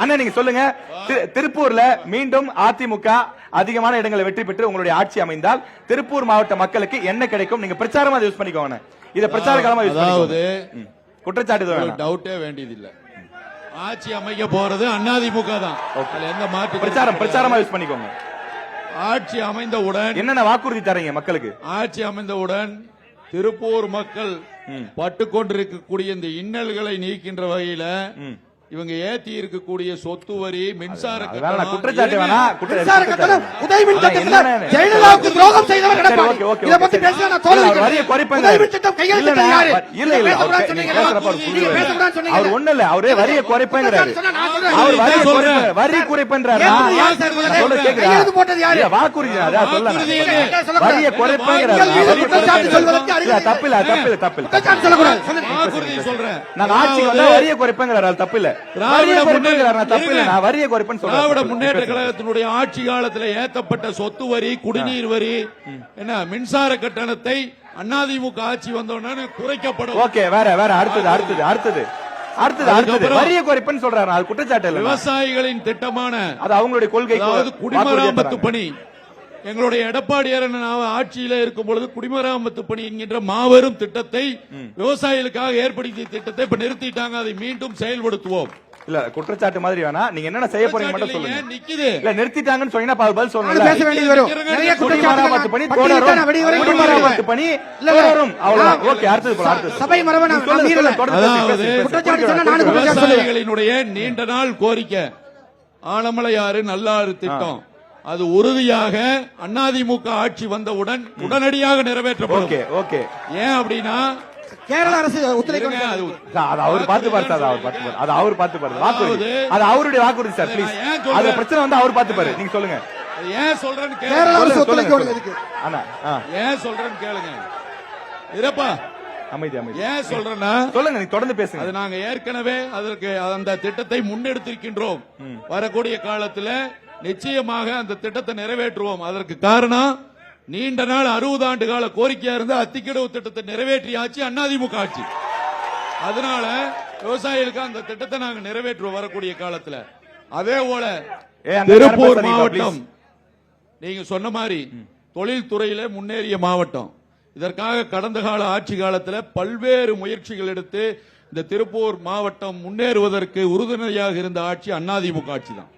அண்ணா நீங்க சொல்லுங்க. திருப்பூர்ல மீண்டும் அதிமுக அதிகமான இடங்களை வெற்றி பெற்று உங்களுடைய ஆட்சி அமைந்தால் திருப்பூர் மாவட்ட மக்களுக்கு என்ன கிடைக்கும்? நீங்க பிரச்சாரமா யூஸ் பண்ணிக்கோங்க. இத பிரச்சார காலமா யூஸ் பண்ணிக்கோங்க. குற்றச்சாட்டு டவுட்டே வேண்டியதில்லை. ஆட்சி அமைக்க போறது அதிமுக தான். எந்த மாற்று பிரச்சாரமா யூஸ் பண்ணிக்கோங்க. ஆட்சி அமைந்தவுடன் என்னென்ன வாக்குறுதி தரீங்க மக்களுக்கு? ஆட்சி அமைந்தவுடன் திருப்பூர் மக்கள் பட்டுக்கொண்டிருக்கக்கூடிய இந்த இன்னல்களை நீக்கின்ற வகையில இவங்க ஏத்தி இருக்கக்கூடிய சொத்து வரி, மின்சார குற்றச்சாட்டு வேணா. உதயமின் திட்டத்தில் ஜெயலலிதாவுக்கு துரோகம் செய்தவர் எடப்பாடி. இத பத்தி பேசினா நான் தோல்வி வரிய குறைப்பேன். உதயமின் திட்டம் கையெழுத்து யாரு? இல்ல இல்ல அவர் ஒண்ணு இல்ல. அவரே வரிய குறைப்பேங்கறாரு. அவர் வரி குறைப்பேன்றாரா? சொல்ல கேக்குறா. கையெழுத்து போட்டது யாரு? வாக்குறுதி அத சொல்லலாம். வரிய குறைப்பேங்கறாரு. குற்றச்சாட்டு சொல்வதற்கு அறிவு தப்பு இல்ல. குற்றச்சாட்டு சொல்ல கூடாது. வாக்குறுதி சொல்றேன். நான் ஆட்சிக்கு வந்தா வரிய குறைப்பேங்கறாரு. தப்பு இல்ல. திராவிட முன்னேற்ற கழகத்தினுடைய ஆட்சி காலத்தில் ஏத்தப்பட்ட சொத்து வரி, குடிநீர் வரி, என்ன மின்சார கட்டணத்தை அதிமுக ஆட்சி வந்தோன்னு குறைக்கப்படும். ஓகே, வேற வேற அடுத்தது வரிய குறைப்புன்னு சொல்றாரு. அது குற்றச்சாட்டு இல்ல. விவசாயிகளின் திட்டமான அது அவங்களுடைய கொள்கை. அதாவது குடிமராமத்து பணி, எங்களுடைய எடப்பாடியார் ஆட்சியில இருக்கும் பொழுது குடிமராமத்து பணி என்கின்ற மாபெரும் திட்டத்தை விவசாயிகளுக்காக ஏற்படுத்திய திட்டத்தை இப்ப நிறுத்திட்டாங்க. அதை மீண்டும் செயல்படுத்துவோம். இல்ல குற்றச்சாட்டு மாதிரி வேணா. நீங்க என்ன செய்ய போறீங்க மட்டும் சொல்லுங்க. நிக்குது இல்ல நிறுத்திட்டாங்கன்னு சொன்னீங்கன்னா பதில் சொல்லணும். பேச வேண்டியது வரும். நிறைய குடிமராமத்து பணி தொடரும். குடிமராமத்து பணி தொடரும். அவ்வளவுதான். ஓகே, அடுத்து போலாம். சபை மரபணு குற்றச்சாட்டு சொன்னா நான் குற்றச்சாட்டு சொல்லுவேன். விவசாயிகளினுடைய நீண்ட நாள் கோரிக்கை ஆலமலையாறு நல்லாறு திட்டம் அது உறுதியாக அதிமுக ஆட்சி வந்தவுடன் உடனடியாக நிறைவேற்றப்படும். ஓகே. ஏன் அப்படின்னா கேரள அரசு ஒத்துழைக்க அவர் பார்த்து வாக்குறுதி அது அவருடைய வாக்குறுதி சார். ப்ளீஸ், அது பிரச்சனை வந்து அவர் பார்த்து பாரு. நீங்க சொல்லுங்க. ஏன் சொல்றேன்னு கேரள அரசு ஒத்துழைக்க ஏன் சொல்றேன்னு கேளுங்க. இதப்பா அமைதி. ஏன் சொல்றேன்னா சொல்லுங்க, நீங்க தொடர்ந்து பேசுங்க. அது நாங்க ஏற்கனவே அதற்கு அந்த திட்டத்தை முன்னெடுத்திருக்கின்றோம். வரக்கூடிய காலத்துல நிச்சயமாக அந்த திட்டத்தை நிறைவேற்றுவோம். அதற்கு காரணம் நீண்ட நாள் 60 ஆண்டு கால கோரிக்கையா இருந்த அத்திக்கடவு திட்டத்தை நிறைவேற்றிய ஆட்சி அதிமுக ஆட்சி. அதனால விவசாயிகளுக்கு அந்த திட்டத்தை நாங்க நிறைவேற்றுவோம் வரக்கூடிய காலத்துல. அதே போல திருப்பூர் மாவட்டம் நீங்க சொன்ன மாதிரி தொழில்துறையில முன்னேறிய மாவட்டம். இதற்காக கடந்த கால ஆட்சி காலத்தில் பல்வேறு முயற்சிகள் எடுத்து இந்த திருப்பூர் மாவட்டம் முன்னேறுவதற்கு உறுதுணையாக இருந்த ஆட்சி அதிமுக ஆட்சி தான்.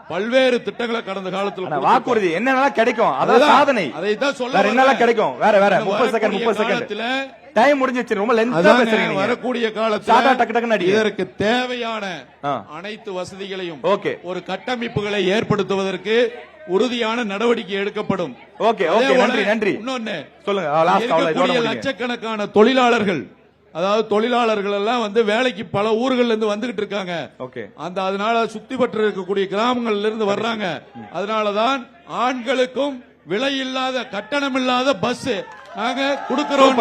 பல்வேறு திட்டங்களை கடந்த காலத்தில் வாக்குறுதி என்னென்னலாம் கிடைக்கும் அதாவது சாதனை அதைத்தான் சொல்ல என்னெல்லாம் கிடைக்கும். வேற 30 செகண்ட் டைம் முடிஞ்சிச்சு. ரொம்ப லென்த்தா பேசுறீங்க. வரக்கூடிய காலத்தில் இதற்கு தேவையான அனைத்து வசதிகளையும் ஒரு கட்டமைப்புகளை ஏற்படுத்துவதற்கு உறுதியான நடவடிக்கை எடுக்கப்படும். ஓகே, நன்றி. இன்னொன்னு சொல்லுங்க. லட்சக்கணக்கான தொழிலாளர்கள், அதாவது தொழிலாளர்கள் எல்லாம் வந்து வேலைக்கு பல ஊர்கள்ல இருந்து வந்துகிட்டு இருக்காங்க. அதனால சுத்தி பற்ற இருக்கக்கூடிய கிராமங்கள்ல இருந்து வர்றாங்க. அதனாலதான் ஆண்களுக்கும் விலை இல்லாத கட்டணம் இல்லாத பஸ் நாங்க கொடுக்கிறோம்.